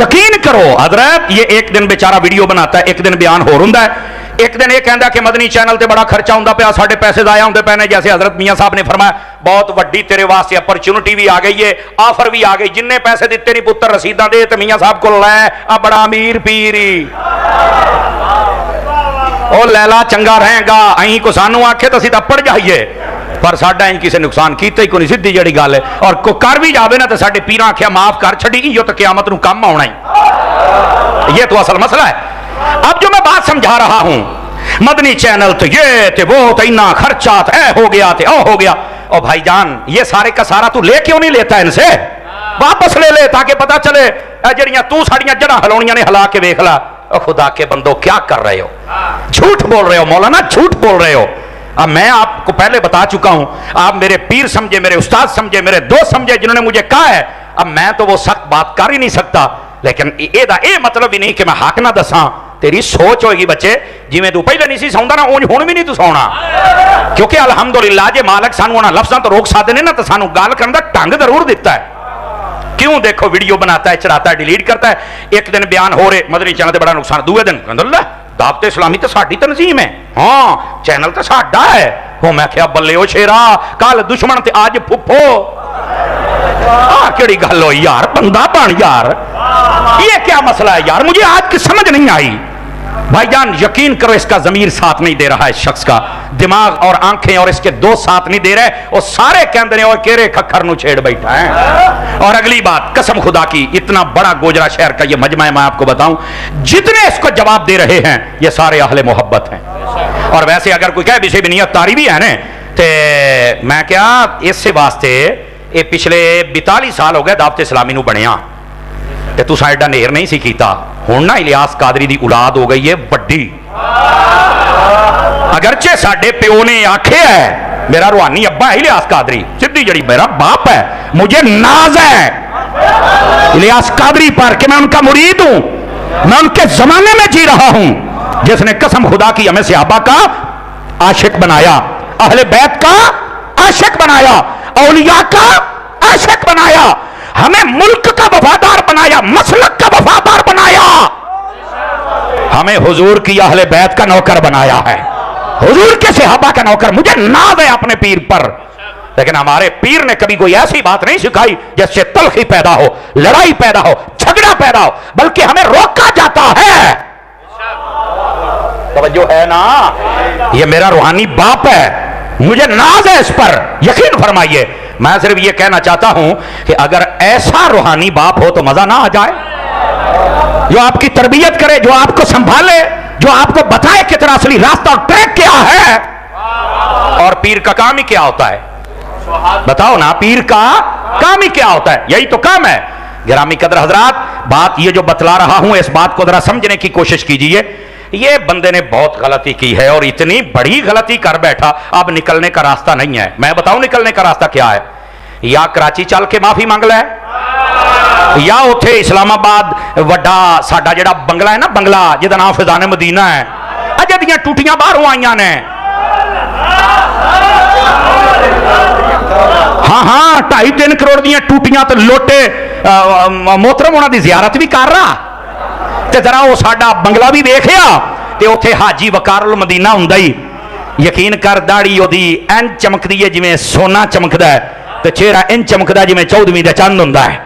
यकीन करो हजरत, ये एक दिन बेचारा वीडियो बनाता है, एक दिन बयान होर हुंदा है, एक दिन ये कहता कि मदनी चैनल ते बड़ा खर्चा होंदा पिया, साडे पैसे जाया होंदे पे ने। जैसे हजरत मियाँ साहब ने फरमाया बहुत वड्डी तेरे वास्ते अपॉर्चुनिटी भी आ गई है, ऑफर भी आ गई, जिन्ने पैसे दिते नहीं पुत्र रसीदा दे ते मियाँ साहब को लै आ बड़ा अमीर पीर ही ओ लैला चंगा रहेगा। अं को सानू आखे तो असीं तां पड़ जाइए, पर साडा अं किसी नुकसान किया ही कोई, सीधी जड़ी गल है। और कोई कर भी जाए ना तो साडे पीरां आख्या माफ कर छड़ी, यो तो क्यामत नूं कम आउणा ही। ये तो असल मसला है। अब जो मैं बात समझा रहा हूं, मदनी चैनल तो ये थे वो तो इतना खर्चा तो हो गया थे हो गया। और भाईजान ये सारे का सारा तू ले क्यों नहीं लेता इनसे, वापस ले ले ताकि पता चले जड़ियां तू साड़ियां जड़ा हिलाउणियां ने हिला के वेख ला। खुदा के बंदो क्या कर रहे हो, झूठ बोल रहे हो मौलाना, झूठ बोल रहे हो। अब मैं आपको पहले बता चुका हूं, आप मेरे पीर समझे, मेरे उस्ताद समझे, मेरे दोस्त समझे जिन्होंने मुझे कहा है। अब मैं तो वो सख्त बात कर ही नहीं सकता, लेकिन ये मतलब ही नहीं कि मैं हक ना दसा। तेरी सोच होगी बच्चे, जिवें तू पहले नहीं सी सौंदा ना उंज हुण भी नहीं तू सौना, क्योंकि अल्हम्दुलिल्लाह जे मालक सानू उन्हां लफ्ज़ां तो रोक सकदे ने ना, तो सानू गल करन दा ढंग जरूर दिता है। क्यों देखो वीडियो बनाता है, चढ़ाता है, डिलीट करता है। एक दिन बयान हो रहे मदनी चैनल ते बड़ा नुकसान, दूसरे दिन कहंदा दावत इस्लामी तो साडी तंजीम है, हाँ चैनल तो साडा है। वो मैं क्या बल्ले ओ शेरा, कल दुश्मन ते आज फुफो, केड़ी गल हो यार, बंदा बन यार, ये क्या मसला है यार, मुझे आज की समझ नहीं आई। भाईजान यकीन करो इसका ज़मीर साथ नहीं दे रहा है, इस शख्स का दिमाग और आंखें और इसके दोस्त साथ नहीं दे रहे। और सारे कहते हैं और केरे खखर नु छेड़ बैठा है। और अगली बात, कसम खुदा की, इतना बड़ा गोजरा शहर का ये मजमा है, मैं आपको बताऊं जितने इसको जवाब दे रहे हैं ये सारे अहले मोहब्बत हैं। और वैसे अगर कोई कहे विषय भी नियत तारी भी है ना, तो मैं क्या इससे वास्ते ये पिछले 42 साल हो गए दावत इस्लामी नू बनिया, ते तू साडा नेर नहीं सी कीता। हुण ना इलियास कादरी दी औलाद हो गई है बड्डी, अगरचे साडे प्यो ने आखे है, मेरा रूहानी अब्बा है इलियास कादरी, सीधी जड़ी मेरा बाप है, मुझे नाज है इलियास कादरी पर कि मैं उनका मुरीद हूं, मैं उनके जमाने में जी रहा हूं जिसने कसम खुदा की हमें सहाबा का आशिक बनाया, अहले बैत का आशिक बनाया, औलिया का आशिक बनाया, हमें मुल्क का वफादार बनाया, मसलक का वफादार बनाया, हमें हुजूर की अहले बैत का नौकर बनाया है, हुजूर के सहाबा का नौकर। मुझे नाज है अपने पीर पर, लेकिन हमारे पीर ने कभी कोई ऐसी बात नहीं सिखाई जिससे तलखी पैदा हो, लड़ाई पैदा हो, झगड़ा पैदा हो, बल्कि हमें रोका जाता है। तवज्जो है ना, ये मेरा रूहानी बाप है, मुझे नाज है इस पर, यकीन फरमाइए। मैं सिर्फ ये कहना चाहता हूं कि अगर ऐसा रूहानी बाप हो तो मजा ना आ जाए, जो आपकी तरबियत करे, जो आपको संभाले, जो आपको बताए कि तेरा असली रास्ता और ट्रैक क्या है। और पीर का काम ही क्या होता है, बताओ ना, पीर का काम ही क्या होता है, यही तो काम है। गिरामी कदर हजरात, बात ये जो बतला रहा हूं इस बात को जरा समझने की कोशिश कीजिए। ये बंदे ने बहुत गलती की है और इतनी बड़ी गलती कर बैठा, अब निकलने का रास्ता नहीं है। मैं बताऊं निकलने का रास्ता क्या है, या कराची चल के माफी मांग ले, या उथे इस्लामाबाद वड्डा साडा जेड़ा बंगला है ना, बंगला जिहदा नाम फिजाने मदीना है, अजे दियां टूटियां बाहरों आईयां ने, हाँ हाँ 2.5-3 करोड़ दियां टूटियां तो लोटे मोहतरम उन्हां दी ज़ियारत भी कर रहा, ते जरा वो साडा बंगला भी देखिया, ते उथे हाजी वकारुल मदीना हुंदा ही, यकीन कर दाढ़ी ओदी एन चमकदी है जिवें सोना चमकदा है, ते चेहरा इन चमकदा जिवें 14वीं दा चंद हुंदा है।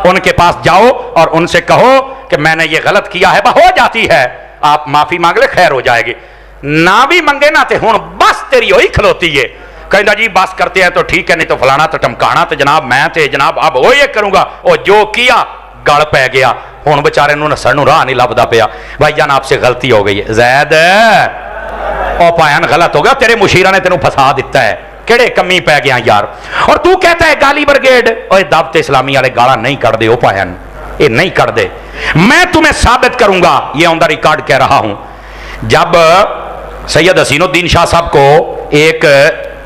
उनके पास जाओ और उनसे कहो कि मैंने ये गलत किया है, हो जाती है, आप माफी मांग ले, खैर हो जाएगी। ना भी मंगे ना, ते हुण बस तेरी होई खलोती है, कहता जी बस करते हैं तो ठीक है, नहीं तो फलाना तो टमकाना, तो जनाब मैं ते जनाब अब वो ये करूंगा, और जो किया गल पै गया, हुण बेचारे नूं नस्सण नूं राह नहीं लभदा पिया। भाईजान आपसे गलती हो गई है, जैद ओ पायन गलत हो गया, तेरे मुशीरा ने तेनू फसा दिता है, केड़े कमी पै गया यार। और तू कहता है गाली ब्रिगेड, और दावत इस्लामी वाले गाला नहीं कढ़दे, ओ पायन ये नहीं कढ़दे, मैं तुम्हें साबित करूंगा, ये ऑन द रिकॉर्ड कह रहा हूं। जब सैयद हसीनुद्दीन शाह साहब को एक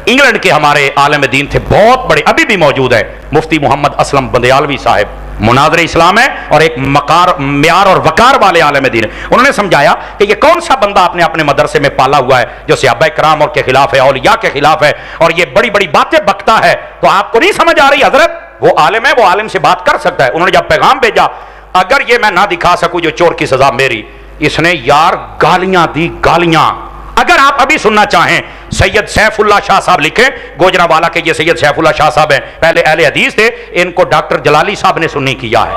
इंग्लैंड के हमारे आलम दीन थे, बहुत बड़े, अभी भी मौजूद है, मुफ्ती मोहम्मद असलम बंदियालवी साहब, मुनाज़रे इस्लाम है और एक मकार म्यार और वकार वाले आलम दीन है। उन्होंने समझाया कि ये कौन सा बंदा आपने अपने मदरसे में पाला हुआ है जो सहाबा किराम और के खिलाफ है, औलिया के खिलाफ है, और ये बड़ी बड़ी बातें बकता है, तो आपको नहीं समझ आ रही हजरत, वो आलिम है, वो आलिम से बात कर सकता है। उन्होंने जब पैगाम भेजा, अगर ये मैं ना दिखा सकूं जो चोर की सजा मेरी, इसने यार गालियां दी गालियां। अगर आप अभी सुनना चाहें, सैयद सैफुल्लाह शाह साहब लिखे, गोजरावाला के ये सैयद सैफुल्लाह शाह साहब हैं, पहले अहले हदीस थे, इनको डॉक्टर जलाली साहब ने सुन्नी किया है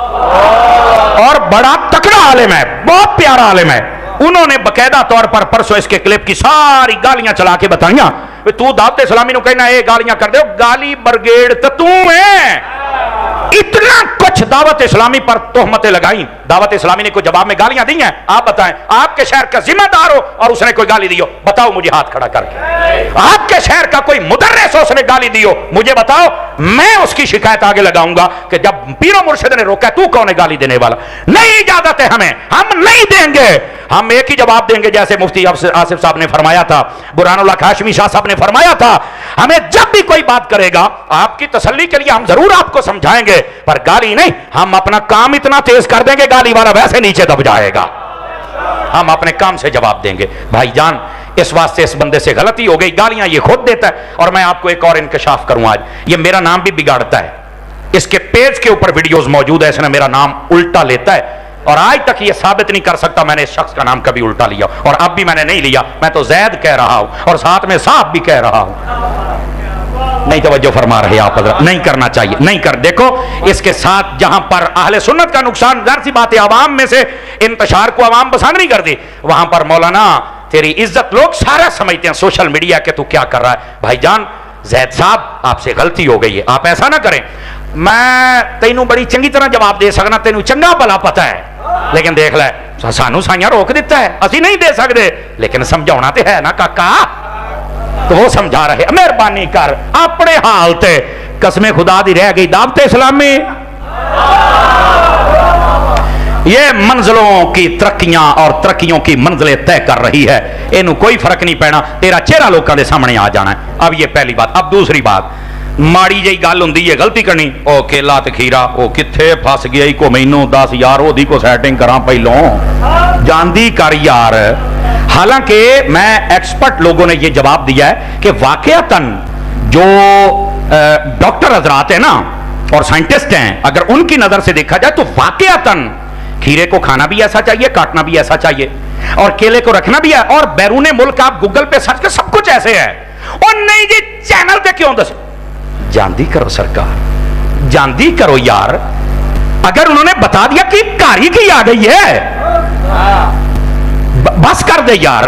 और बड़ा तकड़ा आलिम है, बहुत प्यारा आलिम है। उन्होंने बकायदा तौर पर परसों इसके क्लिप की सारी गालियां चला के बताइया, तू दावत इस्लामी नु कहना ये गालियां कर दे, गाली ब्रिगेड तो तू है। इतना कुछ दावत इस्लामी पर तोहमतें लगाई, दावत इस्लामी ने कोई जवाब में गालियां दी हैं? आप बताएं, आपके शहर का जिम्मेदार हो और उसने कोई गाली दी हो, बताओ मुझे हाथ खड़ा करके। आपके शहर का कोई मुदर्रिस हो, उसने गाली दी हो, मुझे बताओ, मैं उसकी शिकायत आगे लगाऊंगा कि जब पीरो मुर्शिद ने रोका, तू कौन है गाली देने वाला? नहीं इजाजत है हमें, हम नहीं देंगे। हम एक ही जवाब देंगे जैसे मुफ्ती आसिफ साहब ने फरमाया था, बुरहानुल्लाह काशमी शाह साहब ने फरमाया था, हमें जब भी कोई बात करेगा आपकी तसल्ली के लिए हम जरूर आपको समझाएंगे, पर गाली नहीं। हम अपना काम इतना तेज कर देंगे, गाली वाला वैसे नीचे दब जाएगा। हम अपने काम से जवाब देंगे। भाईजान, इस वास्ते इस बंदे से गलती हो गई, गालियां ये खुद देता है। और मैं आपको एक और इंकशाफ करूं, आज ये मेरा नाम भी बिगाड़ता है, इसके पेज के ऊपर वीडियोस मौजूद है, इसने मेरा नाम उल्टा लेता है और आज तक ये साबित नहीं कर सकता मैंने इस शख्स का नाम कभी उल्टा लिया, और अब भी मैंने नहीं लिया। मैं तो जैद कह रहा हूं और साथ में साहब भी कह रहा हूं। नहीं तवज्जो फरमा रहे आप हज़रत, नहीं करना चाहिए, नहीं कर। देखो इसके साथ जहां पर अहले सुन्नत का नुकसान, जाहिर सी बात है आवाम में से इंतशार को आवाम पसंद नहीं करती, वहां पर मौलाना तेरी इज्जत लोग सारा समझते हैं सोशल मीडिया के, तू क्या कर रहा है। भाईजान जैद साहब, आपसे गलती हो गई है, आप ऐसा ना करें। मैं तेनू बड़ी चंगी तरह जवाब दे सकना, तेनू चंगा भला पता है, लेकिन देख लै सानू साइयां रोक दिता है, असी नहीं दे सकते, लेकिन समझाना तो है ना काका, तो वो समझा रहे। मेहरबानी कर, अपने हाल ते कसमें खुदा दी रह गई दावत इस्लामी। ये मंजिलों की तरक्कियां और तरक्कियों की मंजिलें तय कर रही है, इनू कोई फर्क नहीं पैना, तेरा चेहरा लोगों के सामने आ जाना है। अब ये पहली बात। अब दूसरी बात, माड़ी जी गल हुंदी है गलती करनी, ओ केला ते खीरा ओ किथे फस गया को मैनू दस यार, ओदी को सैटिंग करा पहलों, जानदी कर यार। हालांकि मैं एक्सपर्ट लोगों ने यह जवाब दिया है कि वाकयातन जो डॉक्टर हजरात है ना और साइंटिस्ट हैं, अगर उनकी नजर से देखा जाए तो वाकयातन खीरे को खाना भी ऐसा चाहिए, काटना भी ऐसा चाहिए, और केले को रखना भी है, और बैरूने मुल्क आप गूगल पे सर्च कर सब कुछ ऐसे है। और नहीं जी चैनल पे क्यों दस, जानदी करो सरकार, जानदी करो यार। अगर उन्होंने बता दिया कि कारी की आ गई है, बस कर दे यार।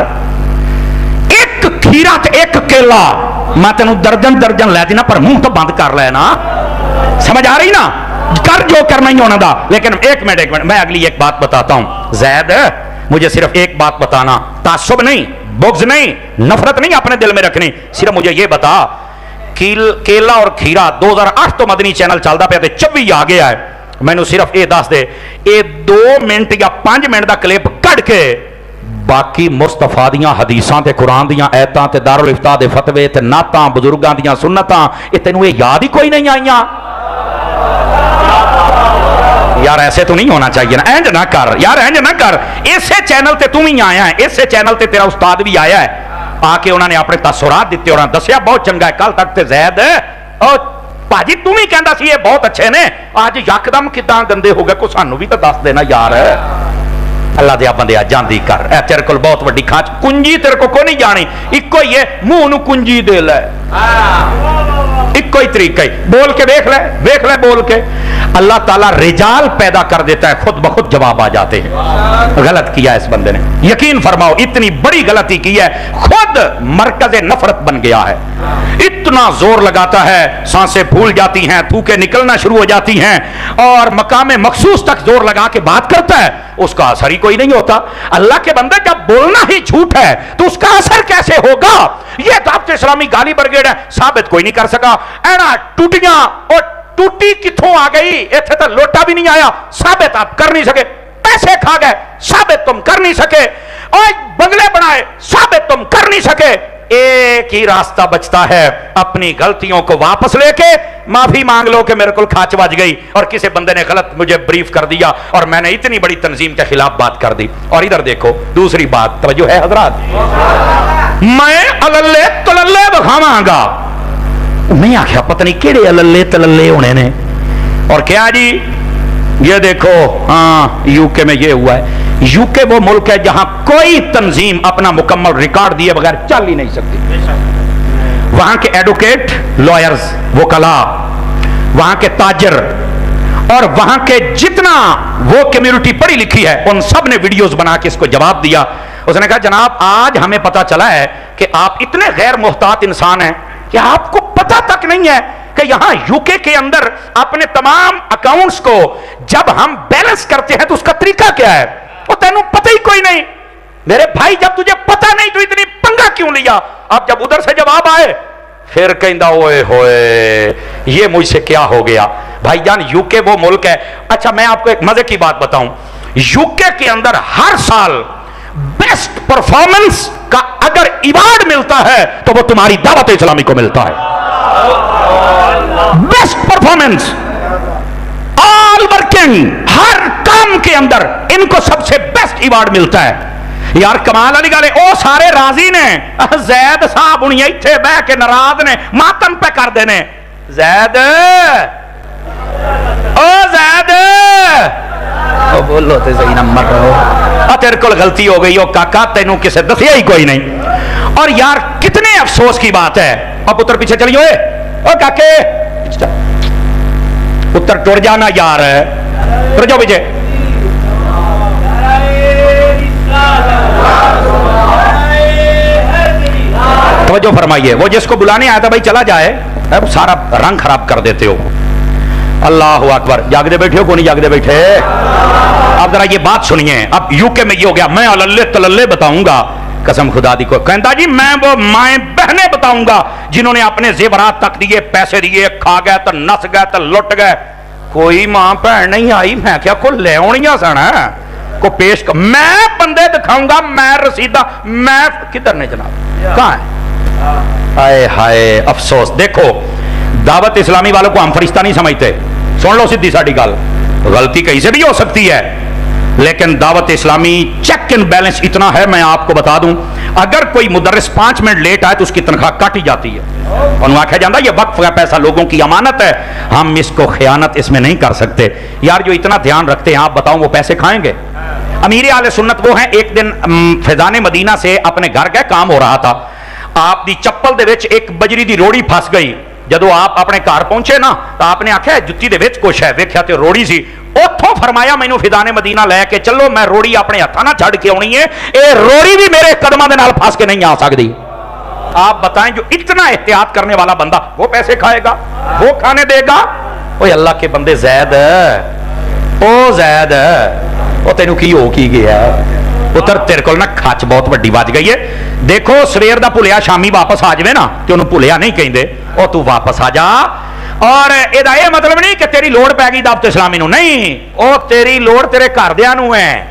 एक खीरा ते एक केला, मैं तेन दर्जन दर्जन लै देना, पर मुंह तो बंद कर लेना। समझ आ रही ना, कर जो करना ही होना था। लेकिन एक मिनट मैं अगली एक बात बताता हूं। जैद, मुझे सिर्फ एक बात बताना, तासुब नहीं, बुग़्ज़ नहीं, नफरत नहीं अपने दिल में रखनी, सिर्फ मुझे ये बता, केला और खीरा 2008 तो मदनी चैनल चलता पे 24 आ गया है, मैनू सिर्फ ये दस दे, ये 2 मिनट या 5 मिनट का क्लिप कट के बाकी मुस्तफा दियां हदीसां ते कुरान दियां आयतां ते दारुल इफ्ता दे फतवे ते नातां बुजुर्गां दियां सुन्नतां, ये तेनू ये याद ही कोई नहीं आईयां यार। ऐसे तो नहीं होना चाहिए ना, इंज ना कर यार, इंज ना कर। इसे चैनल ते तू ही आया है, इसे चैनल ते तेरा उस्ताद भी आया है, आके उन्होंने अपने तसुरात दिते और दसिया बहुत चंगा है। कल तक ते जैद भाजी तू भी कहता सी ये बहुत अच्छे ने, आज यकदम किदां गंदे हो गए, को सानू भी तो दस देना यार। अल्लाह दे बंदे जानदी कर, तेरे को बहुत वड्डी खांच, कुंजी तेरे को नहीं जानी, इको ही है, मुंह नूं कुंजी दे ले, इको ही तरीका ही, बोल के देख ले बोल के। अल्लाह ताला रिजाल पैदा कर देता है, खुद ब खुद जवाब आ जाते हैं। गलत किया इस बंदे ने, यकीन फरमाओ इतनी बड़ी गलती की है, खुद मरकज़े नफरत बन गया है। इतना जोर लगाता है, सांसें फूल जाती हैं, थूके निकलना शुरू हो जाती हैं, और मकाम मखसूस तक जोर लगा के बात करता है, उसका असर ही कोई नहीं होता। अल्लाह के बंदे, जब बोलना ही झूठ है तो उसका असर कैसे होगा? यह दावत इस्लामी गाली ब्रिगेड है, साबित कोई नहीं कर सका। ऐना टूटियां, और टूटी किथों आ गई, इत्थे तो लोटा भी नहीं आया, साबित आप कर नहीं सके। पैसे खा गए, साबित तुम कर नहीं सके। और बंगले बनाए, साबित तुम कर नहीं सके। एक ही रास्ता बचता है, अपनी गलतियों को वापस लेके माफी मांग लो कि मेरे को खाच बज गई और किसी बंदे ने गलत मुझे ब्रीफ कर दिया और मैंने इतनी बड़ी तंजीम के खिलाफ बात कर दी। और इधर देखो दूसरी बात, तवज्जो है हजरात, मैं अलल्ले तलल्ले बखावांगा। मैं आख्या पता नहीं केड़े अलल्ले तलल्ले होने ने, और क्या जी ये देखो, हाँ यूके में ये हुआ है। यूके वो मुल्क है जहां कोई तंजीम अपना मुकम्मल रिकॉर्ड दिए बगैर चल ही नहीं सकती। वहां के एडवोकेट, लॉयर्स, वकला, वहां के ताजर और वहां के जितना वो कम्युनिटी पढ़ी लिखी है उन सब ने वीडियोस बना के इसको जवाब दिया। उसने कहा जनाब आज हमें पता चला है कि आप इतने गैर मुहतात इंसान हैं कि आपको पता तक नहीं है कि यहां यूके के अंदर अपने तमाम अकाउंट्स को जब हम बैलेंस करते हैं तो उसका तरीका क्या है, वो तेनू पता ही कोई नहीं। मेरे भाई जब तुझे पता नहीं तो इतनी पंगा क्यों लिया? अब जब उधर से जवाब आए फिर कहता ओए होए ये मुझसे क्या हो गया। भाईजान यूके वो मुल्क है। अच्छा मैं आपको एक मजे की बात बताऊं, यूके के अंदर हर साल बेस्ट परफॉर्मेंस का अगर अवार्ड मिलता है तो वो तुम्हारी दावत इस्लामी को मिलता है। बेस्ट परफॉर्मेंस, ऑल वर्किंग, हर काम के अंदर इनको सबसे बेस्ट अवार्ड मिलता है। यार कमाल वाली गल है, ओ सारे राजी ने, जैद साहब हुणी इत्थे बह के नाराज ने, मातम पे कर देने। जैद, ओ जैद, ओ बोलो ते सही नंबर रहो, तेरे को गलती हो गई, ओ काका तेनू किसे दसिया ही कोई नहीं। और यार कितने अफसोस की बात है। अब पुत्र पीछे चलिए, ओ काके पुत्र टुर जाना यार, टुर जाओ पीछे। तवज्जो फरमाइए, वो जिसको बुलाने आया था भाई चला जाए, अब सारा रंग खराब कर देते हो। अल्लाह अकबर। जागते बैठे हो, कौन जागते बैठे? अब जरा ये बात सुनिए। अब यूके में ये हो गया, मैं अल्ले तलल्ले बताऊंगा, कसम खुदा दी को कहता जी मैं वो माए बहने बताऊंगा जिन्होंने अपने जेवरात तक दिए, पैसे दिए, खा गए तो नस गए तो लुट गए। कोई मां भैन नहीं आई, मैं क्या को ले आनिया सन को पेश कर। मैं बंदे दिखाऊंगा, मैं रसीदा, मैं किधर ने जनाब, कहां है? हाय हाय अफसोस। देखो दावत इस्लामी वालों को हम फरिश्ता नहीं समझते, सुन लो सीधी साड़ी गल, गलती कहीं से भी हो सकती है, लेकिन Dawat Islami check and balance इतना है, मैं आपको बता दूं, अगर कोई मुदर्रिस 5 मिनट लेट आए तो उसकी तनख्वाह काटी जाती है। और वहां कहा जाता ये वक्फ का पैसा लोगों की अमानत है, हम इसको खयानत इसमें नहीं कर सकते। यार जो इतना ध्यान रखते हैं, आप बताओ वो पैसे खाएंगे? अमीर आले सुन्नत वो हैं, एक दिन फैजान मदीना से अपने घर गए, काम हो रहा था, आप दी चप्पल दे विच एक बजरी दी रोड़ी फस गई। जदों आप अपने घर पहुंचे ना तो आपने आख्या जुत्ती दे विच कुछ है, वेख्या ते रोड़ी सी। उथों फरमाया मैनू फिदाने मदीना लैके चलो, मैं रोड़ी अपने हत्थां नाल छड़ के आउणी है, ये रोड़ी भी मेरे कदमां दे नाल फस के नहीं आ सकती। आप बताएं जो इतना एहतियात करने वाला बंदा वो पैसे खाएगा, वो खाने देगा? ओए अल्लाह के बंदे जैद, ओ जैद, ओ तेनू की हो की गया पुत्र, तेरे को ना खच बहुत वड्डी बज गई है। देखो सवेर दा भुलिया शामी वापस आ जाए ना तो उन्होंने भुलिया नहीं कहते, ओ तू वापस आ जा। और एदा ये मतलब नहीं कि तेरी लोड़ पै गई दावत इस्लामी नूं, नहीं, ओ तेरी लोड़ तेरे घरदियां नूं है,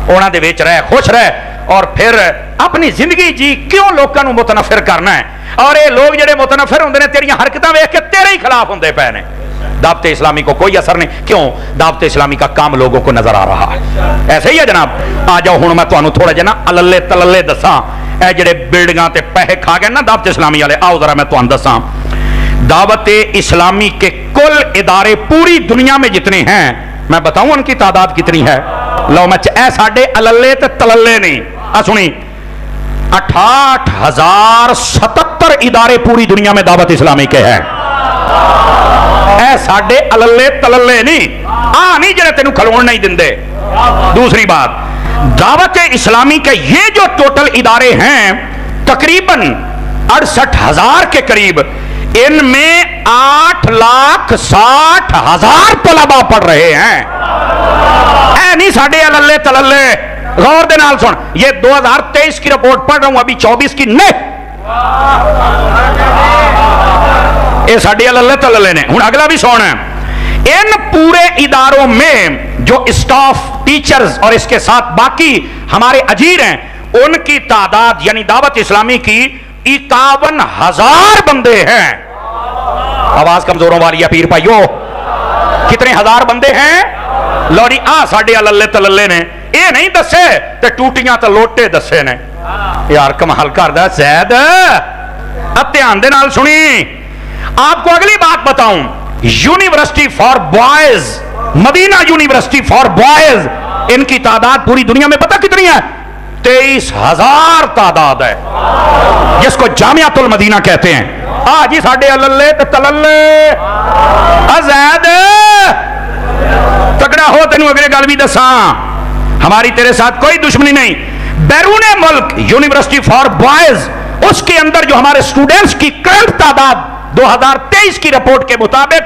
उन्हां दे विच रह, खुश रह और फिर अपनी जिंदगी जी। क्यों लोगों को मुतनफिर करना है? और ये लोग जिहड़े मुतनफिर हुंदे ने तेरियां हरकतां वेख के तेरे ही खिलाफ हुंदे पए ने। दावत इस्लामी को कोई असर नहीं, क्यों? दावत इस्लामी का काम लोगों को नजर आ रहा है। ऐसे ही है जनाब। आ जाओ हुण मैं तुहानूं थोड़ा जिहा ना अलल्ले तलल्ले दसां, ए जिहड़े बिल्डिंगां ते पैसे खा गए ना दावत इस्लामी वाले, आओ जरा मैं तुहानूं दसां। दावत इस्लामी के कुल इदारे पूरी दुनिया में जितने हैं, मैं बताऊं उनकी तादाद कितनी है? लो मैं ए साडे अलल्ले ते तलल्ले नहीं, आ सुनी, 68,077 इदारे पूरी दुनिया में दावत इस्लामी के हैं। साडे अलल्ले तलल्ले नहीं, आ नहीं जिन्हें तेनू खलोण नहीं दिंदे। दूसरी बात, दावत इस्लामी के ये जो टोटल इदारे हैं तकरीबन 68,000 के करीब, इनमें 8,60,000 तलबा पढ़ रहे हैं। ऐ नहीं साडे अलल्ले तलल्ले। गौर दे नाल सुन, ये 2023 की रिपोर्ट पढ़ रहा हूं, अभी 24 की नहीं, ये साडे अलल्ले तलल्ले ने। हुण अगला भी सुन, इन पूरे इदारों में जो स्टाफ, टीचर्स और इसके साथ बाकी हमारे अजीर हैं, उनकी तादाद यानी दावत इस्लामी की 51,000 बंदे हैं। आवाज कमजोरों वाली है पीर भाइयों, कितने हजार बंदे हैं? लौड़ी आ साडे अलल्ले तलल्ले ने, ये नहीं दसे ते टूटियां ते लोटे दसे ने। यार कमाल करदा जैद, अब ध्यान दे नाल सुनी। आपको अगली बात बताऊं, university for boys Madina university for boys, इनकी तादाद पूरी दुनिया में पता कितनी है? 23,000 तादाद है, जिसको जामियातुल मदीना कहते हैं। जी साडे अल्ले ते तलल्ले अज़ैद तगड़ा हो, तेनू अगले गल भी दसा, हमारी तेरे साथ कोई दुश्मनी नहीं। बैरूने मुल्क यूनिवर्सिटी फॉर बॉयज, उसके अंदर जो हमारे स्टूडेंट्स की करंट तादाद 2023 की रिपोर्ट के मुताबिक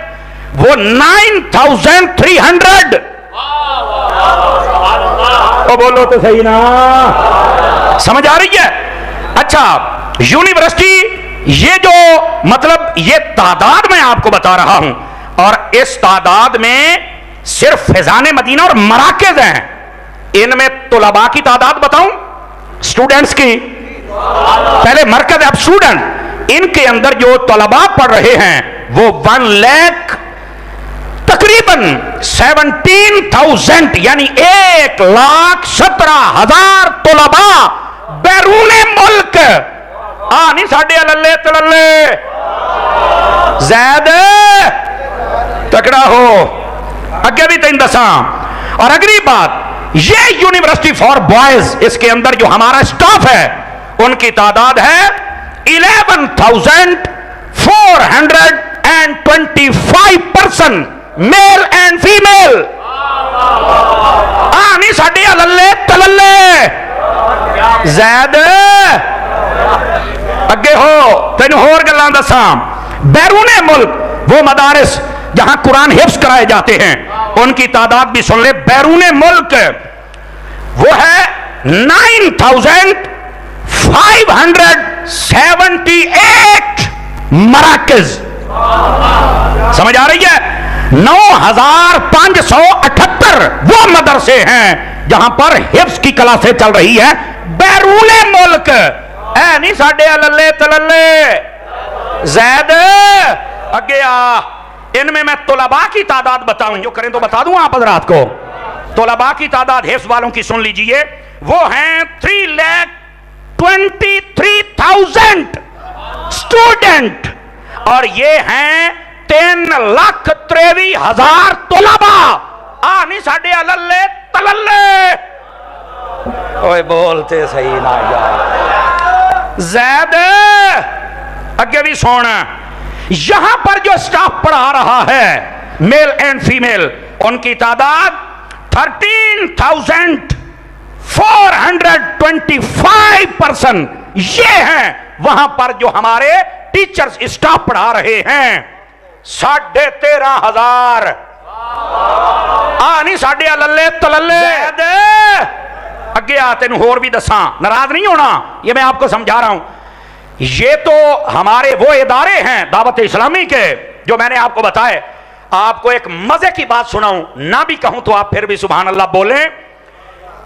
वो 9,300। तो बोलो तो सही ना, समझ आ रही है? अच्छा, यूनिवर्सिटी ये जो मतलब ये तादाद मैं आपको बता रहा हूं, और इस तादाद में सिर्फ फैजाने मदीना और मराकज हैं। इनमें तुलबा की तादाद बताऊं, स्टूडेंट्स की, पहले मरकज, अब स्टूडेंट। इनके अंदर जो तुलबा पढ़ रहे हैं वो 1 लाख तकरीबन 17,000 यानी 1,17,000 तुलबा बैरूने मुल्क। नहीं साडे अल्ले तलल्ले ज़ैद तकड़ा हो, अगे भी तेन दसा। और अगली बात, ये यूनिवर्सिटी फॉर बॉयज, इसके अंदर जो हमारा स्टाफ है उनकी तादाद है 11,425 पर्सन, मेल एंड फीमेल। नहीं साडे अल्ले तलल्ले ज़ैद अगे हो, तेन होर गल्लां दसा। बैरूने मुल्क वो मदारिस जहां कुरान हिफ्ज कराए जाते हैं, उनकी तादाद भी सुन ले। बैरूने मुल्क वो है 9,578 मराकज। समझ आ रही है? 9,578 वो मदरसे हैं जहां पर हिफ्ज की क्लासें चल रही है बैरूने मुल्क। नहीं साडे अल्ले तलल्ले ज़ैद अगे आ। इनमें मैं तुलबा की तादाद बताऊं, जो करें तो बता दूं आप हज़रात को। तुलबा की तादाद हिफ्ज वालों की सुन लीजिए, वो हैं 3,23,000 स्टूडेंट, और ये हैं 3,23,000 तुलबा। नहीं साडे अल्ले तलल्ले, ओए बोलते सही ना यार ज़ैद अगे भी सुन। यहां पर जो स्टाफ पढ़ा रहा है मेल एंड फीमेल, उनकी तादाद 13,425 पर्सन। ये हैं वहां पर जो हमारे टीचर्स स्टाफ पढ़ा रहे हैं 13,500। नहीं साडे अल्ले तलल्ले अगे आ, तेन होर भी दसा, नाराज नहीं होना, ये मैं आपको समझा रहा हूं। ये तो हमारे वो इदारे हैं दावत इस्लामी के जो मैंने आपको बताए। आपको एक मजे की बात सुनाऊं, ना भी कहूं तो आप फिर भी सुभान अल्लाह बोलें।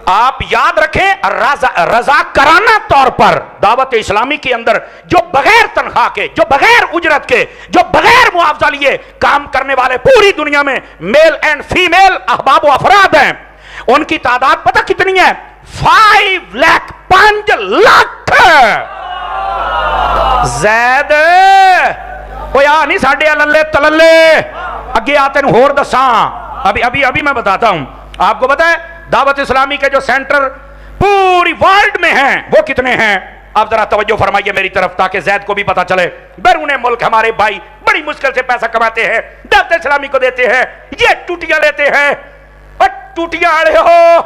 आप याद रखें, रज़ाकराना तौर पर दावत इस्लामी के अंदर जो बगैर तनख्वाह के, जो बगैर उजरत के, जो बगैर मुआवजा लिए काम करने वाले पूरी दुनिया में मेल एंड फीमेल अहबाब व अफराद हैं, उनकी तादाद पता कितनी है? 5 लाख। ज़ैद नहीं साडे अल्ले तलल्ले अगे आ, तेन होर दसा। अभी मैं बताता हूं आपको। पता है दावत इस्लामी के जो सेंटर पूरी वर्ल्ड में हैं वो कितने हैं? आप जरा तवज्जो फरमाइए मेरी तरफ, ताकि ज़ैद को भी पता चले। बैरूने मुल्क हमारे भाई बड़ी मुश्किल से पैसा कमाते हैं, दावत इस्लामी को देते हैं, ये टूटियां लेते हैं। और टूटियां आड़े हो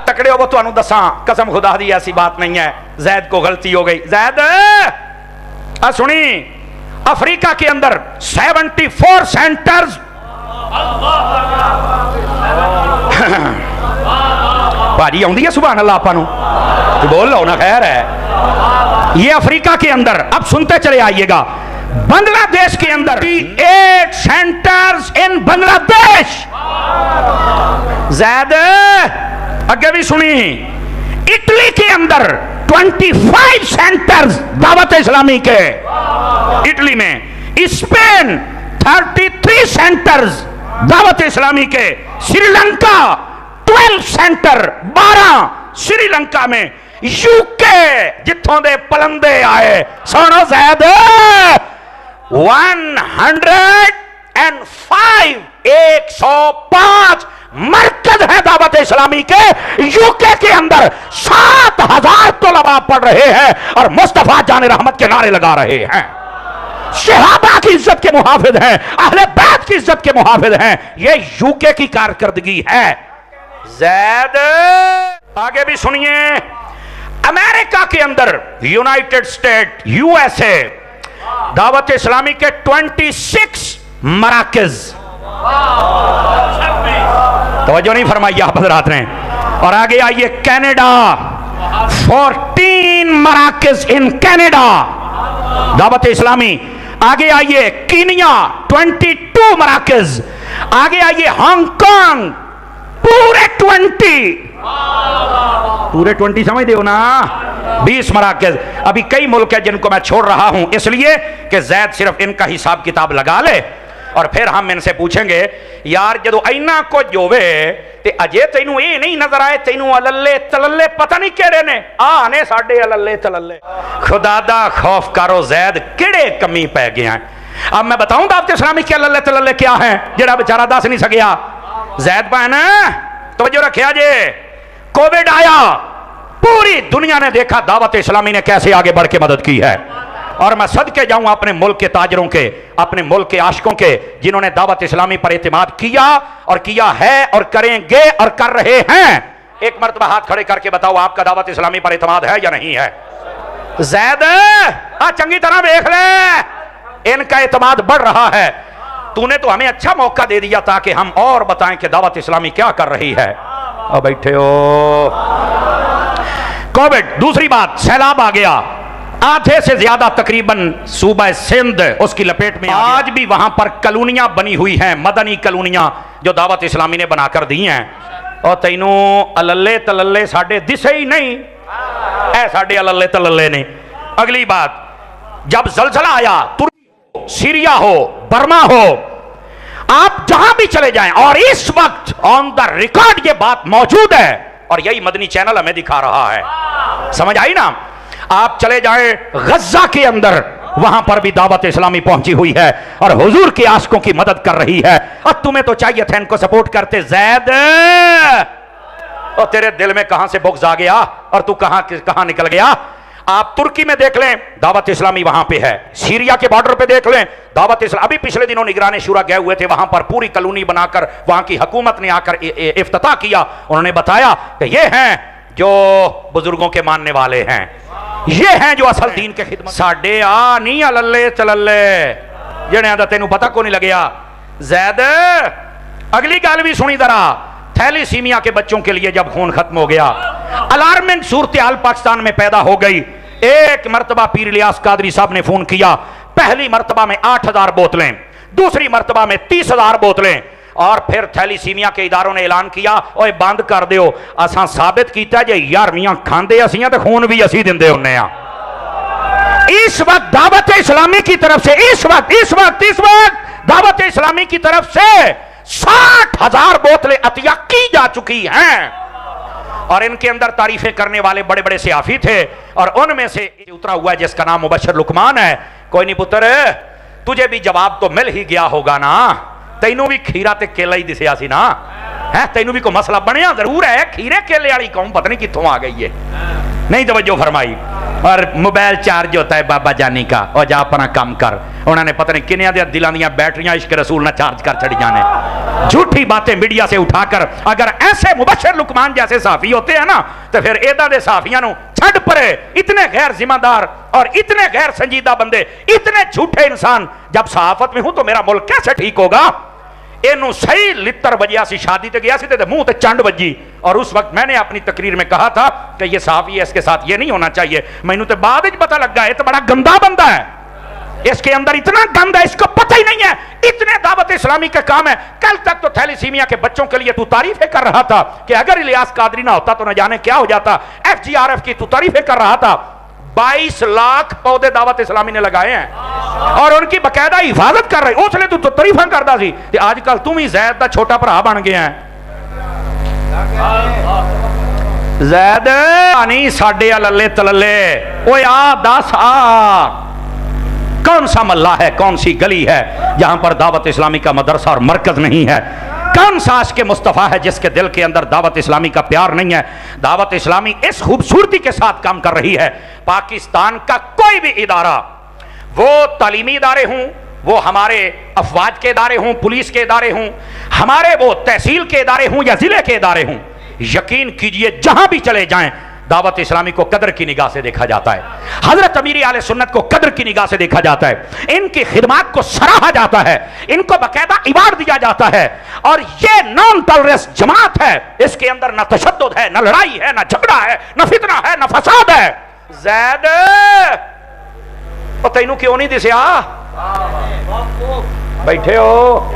तकड़े हो, वो तो दसा कसम खुदा दी ऐसी बात नहीं है, ज़ैद को गलती हो गई। ज़ैद सुनी, अफ्रीका के अंदर 74 सेंटर्स भाजी आउंदी है सुभान अल्लाह आपा तो बोल लो ना, खैर है। ये अफ्रीका के अंदर, अब सुनते चले आइएगा। बांग्लादेश के अंदर 8 सेंटर्स इन बांग्लादेश। ज़ैद अगे भी सुनी, इटली के अंदर 25 सेंटर्स दावत इस्लामी के इटली में। स्पेन 33 सेंटर्स दावत इस्लामी के। श्रीलंका 12 सेंटर 12 श्रीलंका में। यूके जिथों दे पलंदे आए, सुनो ज़ैद, 105 105 मरकज है दावत इस्लामी के। यूके के अंदर 7,000 तलबा पढ़ रहे हैं और मुस्तफा जाने रहमत के नारे लगा रहे हैं। सहाबा की इज्जत के मुहाफिज हैं, अहले बैत की इज्जत के मुहाफिज हैं। ये यूके की कारकर्दगी है। जैद आगे भी सुनिए, अमेरिका के अंदर, United state USA, Dawat Islami के 26 मराकज, तवज्जो नहीं फरमाई आप हज़रात ने। और आगे आइए, Canada 14 मराकज in Canada Dawat Islami. आगे आइए, कीनिया 22 मराकज। आगे आइए, हांगकांग पूरे 20 समझते हो ना, 20 मराकज। अभी कई मुल्क है जिनको मैं छोड़ रहा हूं इसलिए कि जैद सिर्फ इनका हिसाब किताब लगा ले और फिर हम इनसे पूछेंगे, यार जदों इन्ना कुछ होवे ते अजे तैनू ये नहीं नजर आए, तैनू अलल्ले तलल्ले पता नहीं केड़े ने आने साडे अलल्ले तलल्ले। खुदा दा खौफ करो जैद, केड़े कमी पै गया है। अब मैं बताऊं दावत इस्लामी के अलल्ले तलल्ले क्या है, जेड़ा बेचारा दस नहीं सकिया। जैद बहन तवज्जो रखिया जे, कोविड आया, पूरी दुनिया ने देखा दावत इस्लामी ने कैसे आगे बढ़ के मदद की है। और मैं सदके जाऊं अपने मुल्क के ताजरों के, अपने मुल्क के आशिकों के, जिन्होंने दावत इस्लामी पर एतमाद किया और किया है और करेंगे और कर रहे हैं। एक मर्तबा हाथ खड़े करके बताओ, आपका दावत इस्लामी पर एतमाद है या नहीं है? जैद चंगी तरह देख ले, इनका एतमाद बढ़ रहा है। तूने तो हमें अच्छा मौका दे दिया ताकि हम और बताएं कि दावत इस्लामी क्या कर रही है। अब बैठे हो, कोविड। दूसरी बात, सैलाब आ गया, आधे से ज्यादा तकरीबन सूबा सिंध उसकी लपेट में। आज भी वहां पर कॉलोनियां बनी हुई हैं, मदनी कॉलोनियां जो दावत इस्लामी ने बनाकर दी हैं। और तैनू अलल्ले तलल्ले साडे दिसे ही नहीं, ऐ साडे अलल्ले तलल्ले ने। अगली बात, जब जलजला आया, तुर्की हो, सीरिया हो, बर्मा हो, आप जहां भी चले जाएं, और इस वक्त ऑन द रिकॉर्ड ये बात मौजूद है और यही मदनी चैनल हमें दिखा रहा है। समझ आई ना? आप चले जाएं गज्जा के अंदर, वहां पर भी दावत इस्लामी पहुंची हुई है और हुजूर के आशिकों की मदद कर रही है। और तुम्हें तो चाहिए था इनको सपोर्ट करते जैद, और तेरे दिल में कहां से बुग़्ज़ आ गया और तू कहां निकल गया। आप तुर्की में देख लें, दावत इस्लामी वहां पे है। सीरिया के बॉर्डर पे देख लें, दावत इस्लामी। अभी पिछले दिनों निगरान शूरा गए हुए थे, वहां पर पूरी कॉलोनी बनाकर वहां की हुकूमत ने आकर इफ्तिताह किया। उन्होंने बताया कि ये हैं जो बुजुर्गों के मानने वाले हैं, ये हैं जो असल दीन के खिदमत। साडे आ नहीं अलल्ले तलल्ले जिन्हें आदा तेनू पता को नहीं लगया। जैद अगली गल भी सुनी जरा, थैलीसीमिया के बच्चों के लिए जब खून खत्म हो गया, अलार्मिंग सूरत हाल पाकिस्तान में पैदा हो गई। एक मरतबा पीर इलियास कादरी साहब ने फोन किया, पहली मरतबा में 8,000 बोतलें, दूसरी मरतबा में 30,000 बोतलें, और फिर थैलीसीमिया के इदारों ने ऐलान किया, ओए बंद कर दियो, असां साबित किया जे 11वीं खांदे असीं ते खून भी असीं दिंदे हुन्ने आ। इस वक्त दावत इस्लामी की तरफ से इस वक्त दावत इस्लामी की तरफ से 60,000 बोतलें अतिया की जा चुकी हैं। और इनके अंदर तारीफें करने वाले बड़े बड़े सियाफी थे, और उनमें से उतरा हुआ है जिसका नाम मुबशर लुकमान है। कोई नहीं पुत्र, तुझे भी जवाब तो मिल ही गया होगा ना, तैनू भी खीरा ते केला ही दिसिया सी ना, है तैनू भी कोई मसला बनया जरूर है। खीरे केले वाली कौम पता नहीं कित्थों आ गई है, नहीं तवज्जो फरमाई। और मोबाइल चार्ज होता है बाबा जानी का, और जा अपना काम कर। उन्होंने पता नहीं किन्ने दे दिलों दी बैटरियां इश्क रसूल ना चार्ज कर छड़ी जाने। झूठी बातें मीडिया से उठाकर, अगर ऐसे मुबशर लुकमान जैसे साफी होते हैं ना, तो फिर इदां दे साफियां नूं छड़ परे। इतने गैर जिम्मेदार और इतने गैर संजीदा बंदे, इतने झूठे इंसान जब सहाफत में हूं तो मेरा मुल्क कैसे ठीक होगा। इनू सही लितर वजिया सी, शादी ते गया सी ते मुंह ते चंड वजी। और उस वक्त मैंने अपनी तकरीर में कहा था कि ये साफी है, इसके साथ ये नहीं होना चाहिए। मैनू तो बाद में पता लगा ये तो बड़ा गंदा बंदा है, इसके अंदर इतना गंदा है, इसको पता ही नहीं है। इतने दावत इस्लामी का काम है। कल तक तो थैलीसीमिया के बच्चों के लिए तू तारीफें कर रहा था कि अगर इलियास कादरी ना होता तो न जाने क्या हो जाता। FGRF की तू तारीफें कर रहा था। 22 लाख पौधे दावत इस्लामी ने लगाए हैं और उनकी बकायदा हिफाजत कर रहे। उसने तू तो तारीफा करता सी, आजकल तुम ही जैद का छोटा भरा बन गया है। जैद नहीं साडे लल्ले तलल्ले, ओए आ दस आ کون سا محلہ ہے, کون سی گلی ہے جہاں پر دعوت اسلامی کا مدرسہ اور مرکز نہیں ہے؟ کون سا عاشق مصطفیٰ ہے جس کے دل کے اندر دعوت اسلامی کا پیار نہیں ہے؟ دعوت اسلامی اس خوبصورتی کے ساتھ کام کر رہی ہے, پاکستان کا کوئی بھی ادارہ, وہ تعلیمی ادارے ہوں, وہ ہمارے افواج کے ادارے ہوں, پولیس کے ادارے ہوں, ہمارے وہ تحصیل کے ادارے ہوں یا ضلع کے ادارے ہوں, یقین کیجئے جہاں بھی چلے جائیں دعوت اسلامی کو قدر کی نگاہ سے دیکھا جاتا ہے, حضرت امیر اہل سنت کو قدر کی نگاہ سے دیکھا جاتا ہے, ان کی خدمات کو سراہا جاتا ہے, ان کو باقاعدہ ایوارڈ دیا جاتا ہے. اور یہ نان ٹالرنس جماعت ہے, اس کے اندر نہ تشدد ہے, نہ لڑائی ہے, نہ جھگڑا ہے, نہ فتنہ ہے, نہ فساد ہے. زید تینوں کیوں نہیں دسیا؟ بیٹھے ہو,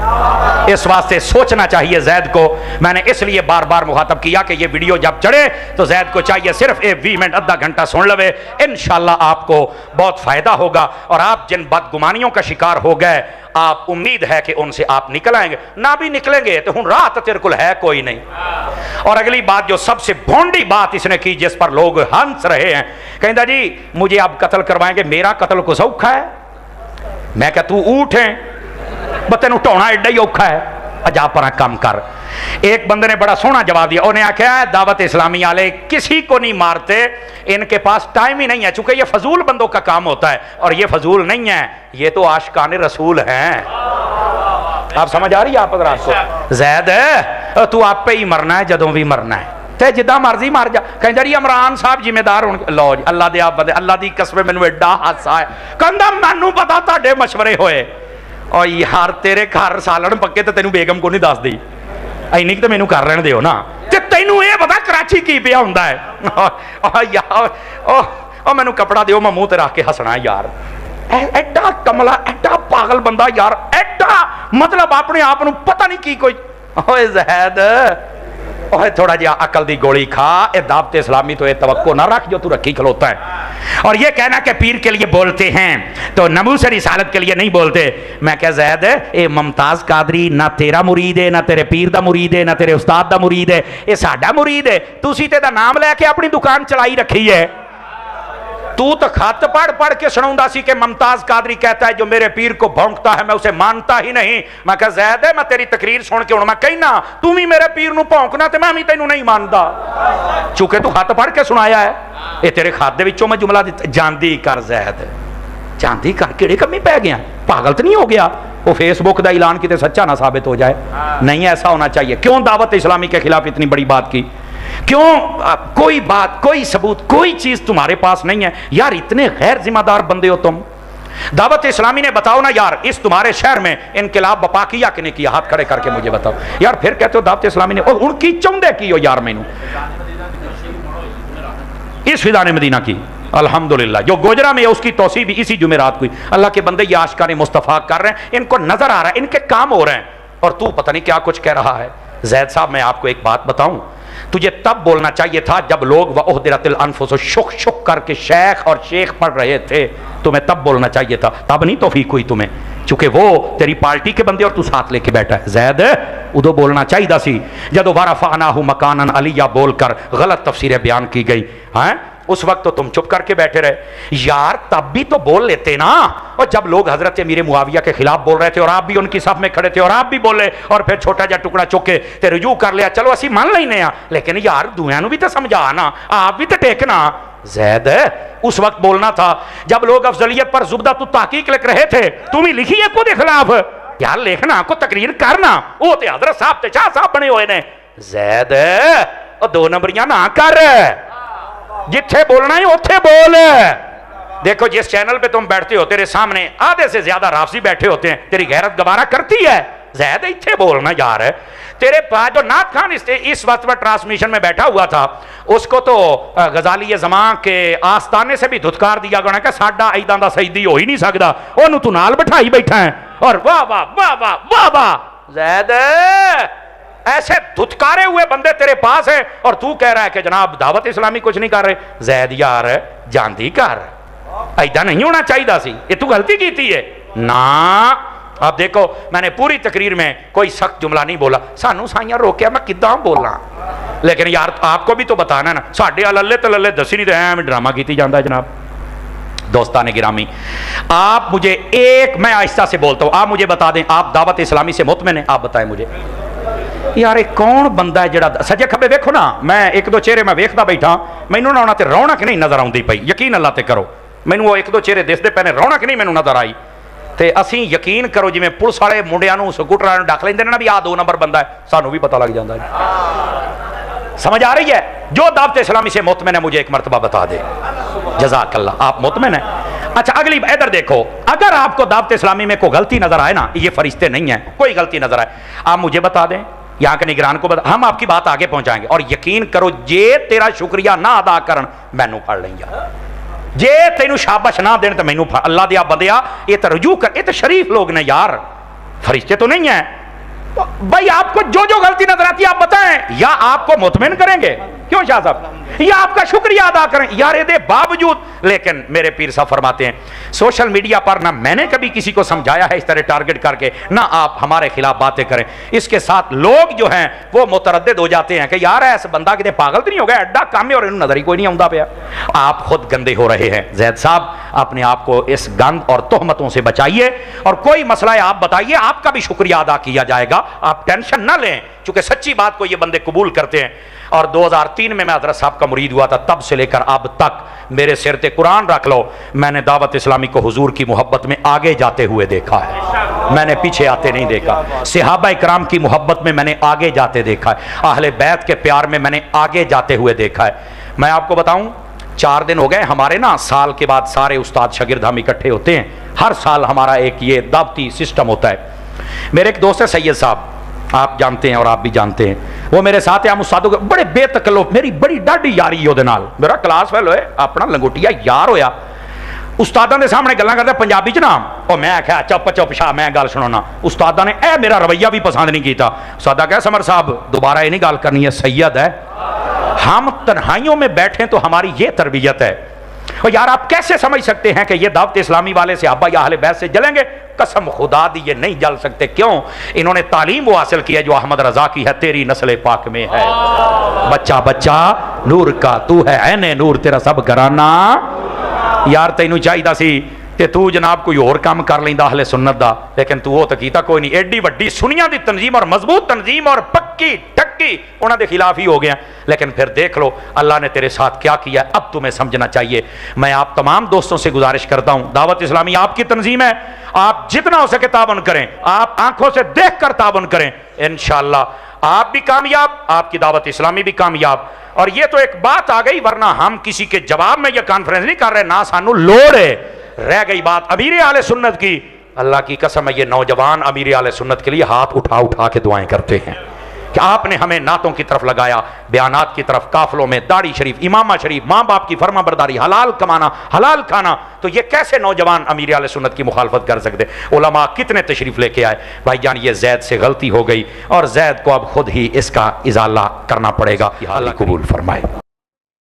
اس واسطے سوچنا چاہیے زید کو. میں نے اس لیے بار بار مخاطب کیا کہ یہ ویڈیو جب چڑھے تو زید کو چاہیے صرف 20 منٹ آدھا گھنٹہ سن لوے, انشاءاللہ آپ کو بہت فائدہ ہوگا. اور آپ جن بدگمانیوں کا شکار ہو گئے, آپ امید ہے کہ ان سے آپ نکل آئیں گے, نہ بھی نکلیں گے تو ہن رات تیرے کل ہے کوئی نہیں. اور اگلی بات جو سب سے بھونڈی بات اس نے کی, جس پر لوگ ہنس رہے ہیں, کہندا جی مجھے آپ قتل کروائیں گے, میرا قتل کو سوکھا ہے. میں کہ تو اونٹ ہے, بتن اٹھانا ایڈا ہی اوکھا ہے, اجا پرا کام کر. ایک بندے نے بڑا سونا جواب دیا, انہیں آخیا دعوت اسلامی والے کسی کو نہیں مارتے, ان کے پاس ٹائم ہی نہیں ہے, چونکہ یہ فضول بندوں کا کام ہوتا ہے, اور یہ فضول نہیں ہے, یہ تو عاشقان رسول ہیں. آپ سمجھ آ رہی ہے آپ حضرات کو؟ زید تو آپ پہ ہی مرنا ہے جدوں بھی مرنا ہے, تے جدہ مرضی مار جا. کہیں جی عمران صاحب ذمہ دار ہون, لو جی اللہ دے آپ بندے, اللہ دی قسم مینوں ایڈا حادثہ ہے, کہندا مینوں پتا تہاڈے مشورے ہوئے, اور یار تیرے گھر سالن پکے تے تینوں بیگم کو نہیں دس دی, اینی کہ مینوں کر رہن دیو نا, تے تینوں یہ پتا کراچی کی پیا ہوندا ہے. یار او مینوں کپڑا دیو, میں منہ تے رکھ کے ہسنا یار. ایڈا کملا, ایڈا پاگل بندہ یار, ایڈا مطلب اپنے آپ نو پتہ نہیں کی کوئی. اوے زہد اوہ تھوڑا جہا عقل دی گولی کھا, اے دعوت اسلامی تو یہ توقع نہ رکھ جو تو رکھی کھلوتا ہے. اور یہ کہنا کہ پیر کے لیے بولتے ہیں تو ناموس رسالت کے لیے نہیں بولتے. میں کہ زید اے ممتاز قادری نہ تیرا مرید ہے, نہ تیرے پیر دا مرید ہے, نہ تیرے استاد دا مرید ہے, اے ساڈا مرید ہے. تسی تے دا نام لے کے اپنی دکان چلائی رکھی ہے. تو خط پڑھ پڑھ کے سناؤندا سی کہ ممتاز قادری کہتا ہے جو میرے پیر کو بھونکتا ہے میں اسے مانتا ہی نہیں. میں کہا زید ہے, میں تیری تقریر سن کے میں کہنا تو بھی میرے پیر نو بھونکنا تے میں بھی تینوں نہیں ماندا, چونکہ تو خط پڑھ کے سنایا ہے. اے تیرے خط دے وچوں میں جملہ جاندی کر زید, جاندی کر کیڑے کمی پہ گیا, پاگل تو نہیں ہو گیا؟ وہ فیس بک دا اعلان کیتے سچا نہ ثابت ہو جائے. نہیں ایسا ہونا چاہیے. کیوں دعوت اسلامی کے خلاف اتنی بڑی بات کی؟ کیوں کوئی بات, کوئی ثبوت, کوئی چیز تمہارے پاس نہیں ہے یار؟ اتنے غیر ذمہ دار بندے ہو تم. دعوت اسلامی نے بتاؤ نا یار اس تمہارے شہر میں انقلاب بپا کیا کہ نہیں کیا؟ ہاتھ کھڑے کر کے مجھے بتاؤ یار. پھر کہتے ہو دعوت اسلامی نے, اور ان کی چوندے کی ہو یار. مینوں اس فضان مدینہ کی الحمدللہ جو گوجرا میں ہے اس کی توسیع بھی اسی جمعرات کو. اللہ کے بندے یہ عاشقان مصطفیٰ کر رہے ہیں, ان کو نظر آ رہا ہے, ان کے کام ہو رہے ہیں, اور تو پتہ نہیں کیا کچھ کہہ رہا ہے. زید صاحب میں آپ کو ایک بات بتاؤں, تجھے تب بولنا چاہیے تھا جب لوگ وَأُحْضِرَتِ الْأَنفُسُ شک شک کر کے شیخ اور شیخ پڑھ رہے تھے. تمہیں تب بولنا چاہیے تھا, تب نہیں توفیق ہوئی تمہیں, چونکہ وہ تیری پارٹی کے بندے اور تو ساتھ لے کے بیٹھا ہے. زید ادو بولنا چاہیے سی جدو وَرَفَعْنَاهُ مَكَانًا عَلِيًّا بول کر غلط تفسیریں بیان کی گئی. ہاں اس وقت تو تم چپ کر کے بیٹھے رہے یار, تب بھی تو بول لیتے نا. اور جب لوگ حضرت امیر معاویہ کے خلاف بول رہے تھے اور آپ بھی ان کی صف میں کھڑے تھے اور آپ بھی بولے, اور پھر چھوٹا جا ٹکڑا چک کے تے رجوع کر لیا, چلو اسی مان لینے ہیں, لیکن یار دویاں نو بھی تو سمجھا نا, آپ بھی تو ٹیکنا. زید اس وقت بولنا تھا جب لوگ افضلیت پر زبدہ تو تحقیق لکھ رہے تھے, تم ہی لکھی ہے کو دے خلاف یار, لکھنا کو تقریر کرنا, وہ تے حضرت صاحب تے شاہ صاحب بنے ہوئے نے. زید اور دو نمبریاں نہ کر, جتھے بولنا ہے اتھے بول. دیکھو جس چینل پہ تم بیٹھتے ہو تیرے سامنے آدھے سے زیادہ رافضی بیٹھے ہوتے ہیں, تیری غیرت گوارا کرتی ہے؟ زید اتھے بولنا یار. تیرے پاس جو نعت خان اس وقت پر ٹرانسمیشن میں بیٹھا ہوا تھا, اس کو تو غزالی زمان کے آستانے سے بھی دھتکار دیا گیا کہ ساڈا ایداں دا سیدی ہو ہی نہیں سکدا, انہوں تو نال بٹھائی بیٹھا ہے, اور واہ واہ واہ واہ واہ واہ. زید ایسے دھتکارے ہوئے بندے تیرے پاس ہیں اور تو کہہ رہا ہے کہ جناب دعوت اسلامی کچھ نہیں کر رہے. زید یار جاندی کر, ایدہ نہیں ہونا چاہیے سی, یہ تو غلطی کی تھی ہے نا. اب دیکھو میں نے پوری تقریر میں کوئی سخت جملہ نہیں بولا, سانو سائیاں روکیا میں کداں بولا, لیکن یار آپ کو بھی تو بتانا نا, ساڈے اللہ تللے دسی نہیں تو ڈرامہ کیتی جاندہ ہے جناب. दोस्तान गिरामी, आप मुझे एक, मैं आहिस्ता से बोलता हूँ, आप मुझे बता दें, आप दावत इस्लामी से मुतमिन हैं? आप बताएं मुझे यार, एक कौन बंदा है जड़ा सजे खबे वेखो ना, मैं एक दो चेहरे मैं वेखदा बैठा, मैनू ना उन्हां ते रौनक नहीं नजर आउंदी पई, यकीन अल्लाह ते करो, मैनू वो एक दो चेहरे दिसदे पए ने, रौनक नहीं मैनू नजर आई। ते असीं यकीन करो जिवें पुलिस वाले मुंडियां नूं स्कूटरां नूं डक लैंदे ने ना भी आ 2 नंबर बंदा है, सानू भी पता लग जांदा है। समझ आ रही है? जो दावत इस्लामी से मुतमिन है मुझे एक मरतबा बता दे। जज़ाकल्लाह, आप मुतमिन है? अच्छा, अगली इधर देखो, अगर आपको दावत इस्लामी में कोई गलती नजर आए ना, ये फरिश्ते नहीं है, कोई गलती नजर आए, आप मुझे बता दें, यहाँ के निगरान को बता, हम आपकी बात आगे पहुंचाएंगे। और यकीन करो जे तेरा शुक्रिया ना अदा करन, मैनू फड़ लेंगे, जे तेनू शाबाश ना देन तो मैनू फड़। अल्लाह दिया बंदिया, ये तो रजू कर, ये तो शरीफ लोग ने यार, फरिश्ते तो नहीं है भाई। आपको जो जो गलती नजर आती है आप बताएं, या आपको मुतमिन करेंगे, क्यों शाह साहब, या आपका शुक्रिया अदा करें यार ये बावजूद। लेकिन मेरे पीर साहब फरमाते हैं, सोशल मीडिया पर ना मैंने कभी किसी को समझाया है इस तरह टारगेट करके, ना आप हमारे खिलाफ बातें करें। इसके साथ लोग जो हैं वो मुतरद्दिद हो जाते हैं कि यार ऐसा बंदा कितने पागल तो नहीं हो गया, एड्डा काम है और इन्होंने नजर ही कोई नहीं आउंदा पिया। आप खुद गंदे हो रहे हैं। जैद साहब, अपने आप को इस गंद और तोहमतों से बचाइए, और कोई मसला है आप बताइए, आपका भी शुक्रिया अदा किया जाएगा, आप टेंशन ना लें, चूंकि सच्ची बात को ये बंदे कबूल करते हैं। और 2003 में मैं हज़रत साहब का मुरीद हुआ था, तब से लेकर अब तक मेरे सिर पे कुरान रख लो, मैंने दावत इस्लामी को हुजूर की मोहब्बत में आगे जाते हुए देखा है, मैंने पीछे आते नहीं देखा। सहाबा इकराम की मोहब्बत में मैंने आगे जाते देखा है, अहले बैत के प्यार में मैंने आगे जाते हुए देखा है। मैं आपको बताऊं, 4 दिन हो गए हमारे ना, साल के बाद सारे उस्ताद शागिर्द हम इकट्ठे होते हैं, हर साल हमारा एक ये दावती सिस्टम होता है। मेरे एक दोस्त है सैयद साहब, आप जानते हैं और आप भी जानते हैं, वो मेरे साथ है, हम उस्तादों के बड़े बेतकल्लुफ, मेरी बड़ी डाढ़ी यारी ਉਹਦੇ ਨਾਲ, मेरा क्लास फेलो है, अपना लंगोटिया यार होया। उस्तादां दे सामने गल्लां करदा पंजाबी च ना, और मैं आख्या चुप चुप शाह मैं गल सुनाना। उस्तादां ने ए मेरा रवैया भी पसंद नहीं किया। उस्तादा कहा समर साहब दोबारा ये नहीं गल करनी है, सैयद है, हम तन्हाइयों में बैठे तो हमारी ये तरबियत है। और यार आप कैसे समझ सकते हैं कि ये दावत इस्लामी वाले से अब्बा या अहले बैत से जलेंगे? कसम खुदा दी ये नहीं जल सकते। क्यों? इन्होंने तालीम वो हासिल की है जो अहमद रजा की है, तेरी नस्ल पाक में है। बच्चा बच्चा नूर का तू है, ऐने नूर तेरा सब घराना। यार तेनू चाहिदा सी ते तू जनाब कोई और काम कर लेंदा अहले सुन्नत दा, लेकिन तू वो तो कीता कोई नहीं। एडी वड्डी सुनिया दी तंजीम और मजबूत तंजीम और पक्की टक्की उन्हां दे खिलाफ ही हो गया। लेकिन फिर देख लो अल्लाह ने तेरे साथ क्या किया, अब तुम्हें समझना चाहिए। मैं आप तमाम दोस्तों से गुजारिश करता हूं, दावत इस्लामी आपकी तंजीम है, आप जितना हो सके ताबन करें, आप आंखों से देख कर ताबन करें, इंशाअल्लाह आप भी कामयाब, आपकी दावत इस्लामी भी कामयाब। और ये तो एक बात आ गई, वरना हम किसी के जवाब में यह कॉन्फ्रेंस नहीं कर रहे, ना सानू लोड़ है। रह गई बात अमीर आले सुन्नत की, अल्लाह की कसम है ये नौजवान अमीर आले सुन्नत के लिए हाथ उठा उठा के दुआएं करते हैं कि आपने हमें नातों की तरफ लगाया, बयानात की तरफ, काफलों में दाढ़ी शरीफ, इमामा शरीफ, माँ बाप की फर्मा बरदारी, हलाल कमाना, हलाल खाना। तो ये कैसे नौजवान अमीर आले सुन्नत की मुखालफत कर सकते? उलमा कितने तशरीफ लेके आए। भाईजान ये जैद से गलती हो गई और जैद को अब खुद ही इसका इजाला करना पड़ेगा। अल्लाह कबूल फरमाए।